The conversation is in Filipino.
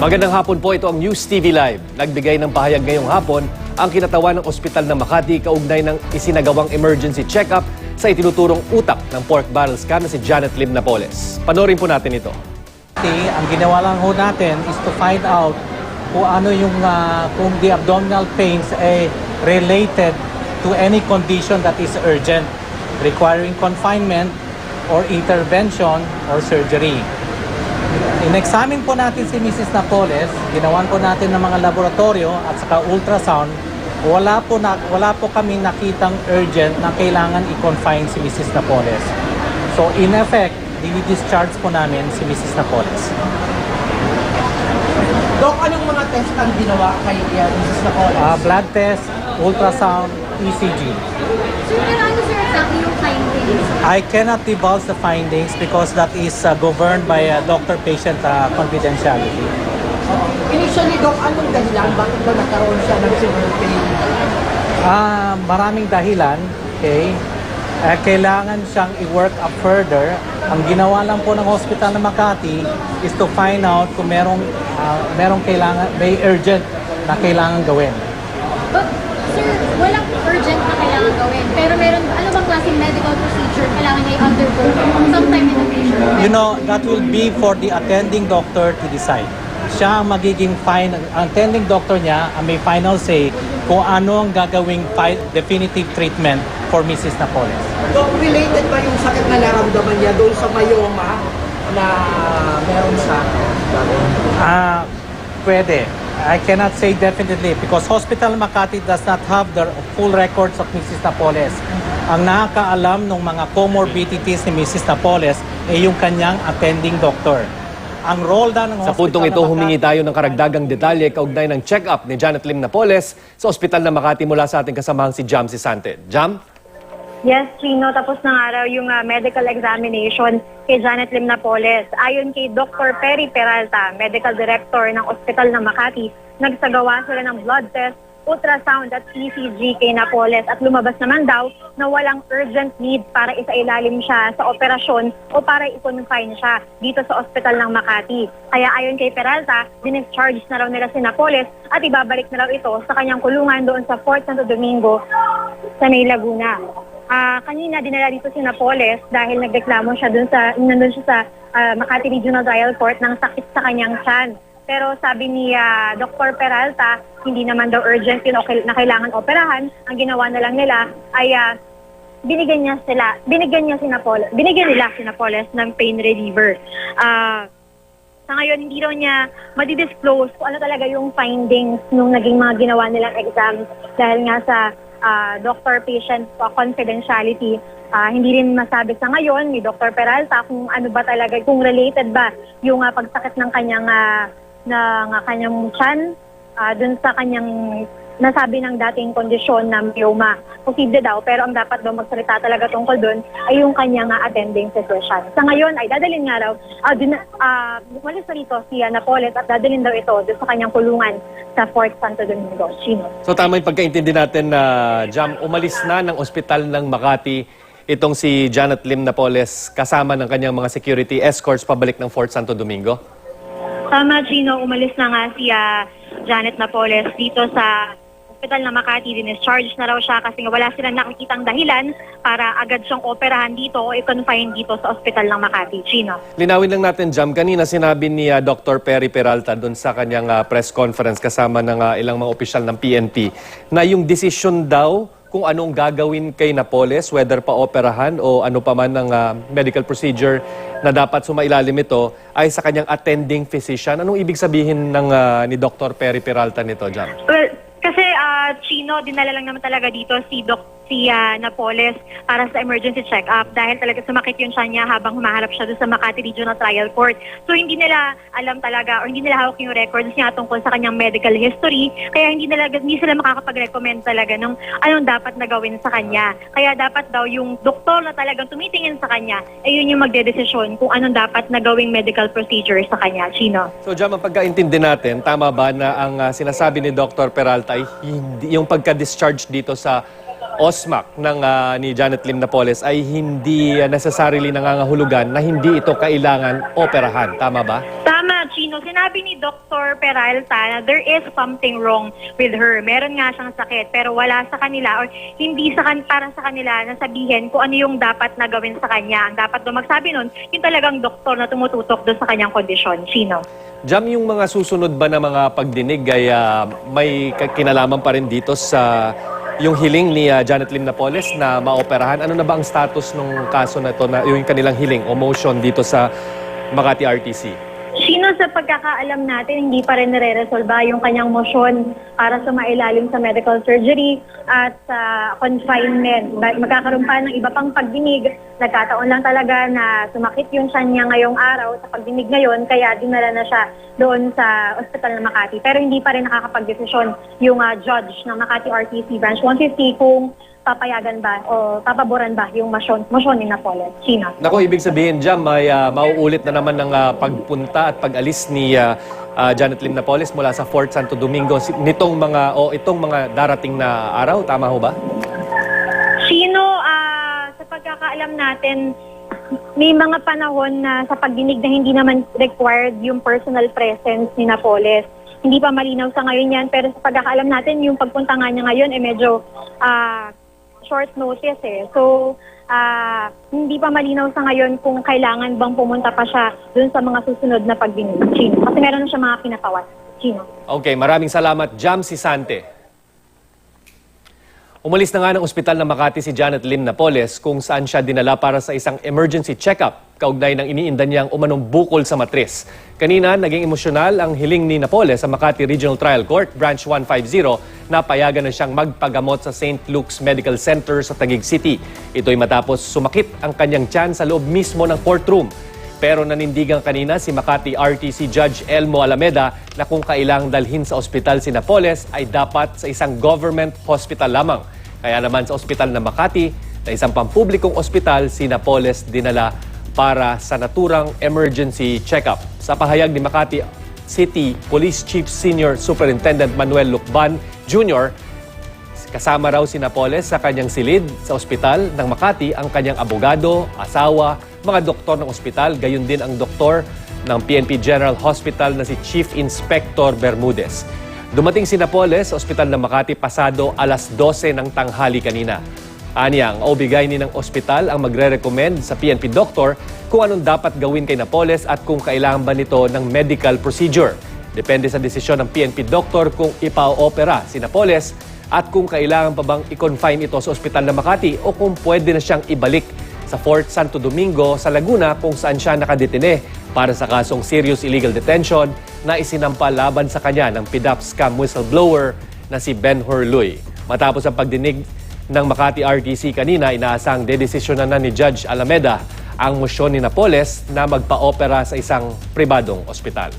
Magandang hapon po, ito ang News TV Live. Nagbigay ng pahayag ngayong hapon ang kinatawan ng ospital ng Makati kaugnay ng isinagawang emergency check-up sa itinuturong utak ng pork barrel scam na si Janet Lim Napoles. Panoorin po natin ito. Ang ginawa lang ho natin is to find out kung ano yung kung the abdominal pains ay related to any condition that is urgent, requiring confinement or intervention or surgery. In-examine po natin si Mrs. Napoles, ginawan po natin ng mga laboratorio at saka ultrasound. Wala po kami nakitang urgent na kailangan i-confine si Mrs. Napoles. So in effect, di-discharge po namin si Mrs. Napoles. Dok, anong mga test ang ginawa kay Mrs. Napoles? Blood test, ultrasound, ECG. So, pero ano sir exactly yung findings? I cannot divulge the findings because that is governed by doctor-patient confidentiality. Initially, Dok, anong dahilan? Bakit ba nagkaroon siya ng severe pain? Maraming dahilan, okay? Kailangan siyang i-work up further. Ang ginawa lang po ng Hospital ng Makati is to find out kung may urgent na kailangan gawin. But, sir, walang urgent na kailangan gawin. Pero meron, ano bang klaseng medical procedure kailangan niya i-undergo sometime in the future? You know, that will be for the attending doctor to decide. Siya ang magiging attending doctor niya ang may final say kung ano ang gagawing definitive treatment for Mrs. Napoles. Dok, related ba yung sakit na naramdaman niya doon sa myoma na meron sa Pwede. I cannot say definitely because Hospital Makati does not have the full records of Mrs. Napoles. Ang nakakaalam ng mga comorbidities ni Mrs. Napoles ay yung kanyang attending doctor. Ang role ng Sa puntong ito, humingi tayo ng karagdagang detalye kaugnay ng check-up ni Janet Lim Napoles sa ospital ng Makati mula sa ating kasamahang si Jam Sisante. Jam? Yes, Chino, tapos na nga raw yung medical examination kay Janet Lim Napoles. Ayon kay Dr. Perry Peralta, Medical Director ng Ospital ng Makati, nagsagawa sila ng blood test, ultrasound at ECG kay Napoles at lumabas naman daw na walang urgent need para isailalim siya sa operasyon o para i-confine siya dito sa Ospital ng Makati. Kaya ayon kay Peralta, discharge na raw nila si Napoles at ibabalik na raw ito sa kanyang kulungan doon sa Fort Santo Domingo sa May Laguna. Kanina dinala dito si Napoles dahil nagreklamo siya nandun siya sa Makati Regional Trial Court ng sakit sa kanyang tiyan. Pero sabi ni Dr. Peralta, hindi naman daw urgent yun na kailangan operahan. Ang ginawa na lang nila ay binigyan nila si Napoles ng pain reliever. Sa ngayon, hindi raw niya madidisclose kung ano talaga yung findings nung naging mga ginawa nilang exams dahil nga sa doctor-patient confidentiality. Hindi rin masabi sa ngayon ni Dr. Peralta kung ano ba talaga, kung related ba yung pagsakit ng kanyang tiyan dun sa kanyang nasabi ng dating kondisyon na myoma. Posible daw, pero ang dapat daw magsalita talaga tungkol dun ay yung kanyang attending physician. Sa ngayon ay dadalhin nga raw, umalis na rito si Napoles at dadalhin daw ito dun sa kanyang kulungan sa Fort Santo Domingo. Chino. So tama yung pagkaintindi natin na Jam, umalis na ng ospital ng Makati itong si Janet Lim Napoles kasama ng kanyang mga security escorts pabalik ng Fort Santo Domingo? Tama, Gino, umalis na nga si Janet Napoles dito sa Ospital ng Makati. Discharge na raw siya kasi wala silang nakikitang dahilan para agad siyang operahan dito o i-confine dito sa Ospital ng Makati. Gino. Linawin lang natin, Jam, kanina sinabi ni Dr. Perry Peralta doon sa kanyang press conference kasama ng ilang mga opisyal ng PNP na yung decision daw kung anong gagawin kay Napoles, whether pa operahan o ano pa man ng medical procedure na dapat sumailalim ito, ay sa kanyang attending physician. Anong ibig sabihin ng ni Dr. Perry Peralta nito, Jam? Well, kasi Chino, dinala lang naman talaga dito si Napoles para sa emergency check-up dahil talaga sumakit yung tiyan niya habang humaharap siya doon sa Makati Regional Trial Court. So hindi nila alam talaga or hindi nila hawak yung records niya tungkol sa kanyang medical history, kaya hindi sila makakapag-recommend talaga ng anong dapat na gawin sa kanya. Kaya dapat daw yung doktor na talagang tumitingin sa kanya, ay yun yung magdedesisyon kung anong dapat na gawing medical procedure sa kanya. Chino. So, Jam, ang pagkaintindi natin, tama ba na ang sinasabi ni Dr. Peralta ay hindi, yung pagka-discharge dito sa OSMAC ni Janet Lim Napoles ay hindi necessarily nangangahulugan na hindi ito kailangan operahan. Tama ba? Tama, Chino, sinabi ni Dr. Peralta na there is something wrong with her. Meron nga siyang sakit, pero wala sa kanila or hindi para sa kanila na sabihin kung ano yung dapat na gawin sa kanya. Ang dapat doon magsabi nun, yung talagang doktor na tumututok doon sa kanyang kondisyon. Chino. Jam, yung mga susunod ba na mga pagdinig ay may kinalaman pa rin dito sa yung hiling ni Janet Lim Napoles na maoperahan? Ano na ba ang status ng kaso na ito, na yung kanilang hiling o motion dito sa Makati RTC? Sino sa pagkakaalam natin, hindi pa rin nare-resolba yung kanyang motion para sa mailalim sa medical surgery at sa confinement. Magkakaroon pa ng iba pang pagdinig. Nagkataon lang talaga na sumakit yung tiyan niya ngayong araw sa pagdinig ngayon, kaya dinala na siya doon sa ospital ng Makati. Pero hindi pa rin nakakapag-desisyon yung judge ng Makati RTC Branch 150 kung papayagan ba o papaboran ba yung motion ni Napoles. Chino. Nako, ibig sabihin dyan, may mauulit na naman ng pagpunta at pag-alis ni Janet Lim Napoles mula sa Fort Santo Domingo itong mga darating na araw. Tama ho ba? Chino, sa pagkakaalam natin, may mga panahon na sa pagdinig na hindi naman required yung personal presence ni Napoles. Hindi pa malinaw sa ngayon yan, pero sa pagkakaalam natin, yung pagpunta nga niya ngayon medyo short notice eh. So, hindi pa malinaw sa ngayon kung kailangan bang pumunta pa siya dun sa mga susunod na pagdinig. Chino. Kasi meron na siya mga pinatawat. Chino. Okay, maraming salamat. Jam Sisante. Umalis na nga ng ospital ng Makati si Janet Lim Napoles kung saan siya dinala para sa isang emergency check-up kaugnay ng iniinda niyang umanong bukol sa matris. Kanina, naging emosyonal ang hiling ni Napoles sa Makati Regional Trial Court, Branch 150, na payagan na siyang magpagamot sa St. Luke's Medical Center sa Taguig City. Ito'y matapos sumakit ang kanyang tiyan sa loob mismo ng courtroom. Pero nanindigan kanina si Makati RTC Judge Elmo Alameda na kung kailangang dalhin sa ospital si Napoles ay dapat sa isang government hospital lamang. Kaya naman sa ospital ng Makati, na isang pampublikong ospital, si Napoles dinala para sa naturang emergency check-up. Sa pahayag ni Makati City Police Chief Senior Superintendent Manuel Lucban Jr., kasama raw si Napoles sa kanyang silid sa ospital ng Makati ang kanyang abogado, asawa, mga doktor ng ospital, gayon din ang doktor ng PNP General Hospital na si Chief Inspector Bermudez. Dumating si Napoles sa ospital ng Makati pasado alas 12 ng tanghali kanina. Anya, ang OB-GYN ng ospital ang magre-recommend sa PNP doctor kung anong dapat gawin kay Napoles at kung kailangan ba nito ng medical procedure. Depende sa desisyon ng PNP doctor kung ipa-opera si Napoles at kung kailangan pa bang i-confine ito sa ospital ng Makati o kung pwede na siyang ibalik sa Fort Santo Domingo sa Laguna kung saan siya nakadetine para sa kasong serious illegal detention na isinampa laban sa kanya ng PDAP scam whistleblower na si Ben Horluy. Matapos ang pagdinig ng Makati RTC kanina, inaasang dedesisyonan na ni Judge Alameda ang mosyon ni Napoles na magpa-opera sa isang pribadong ospital.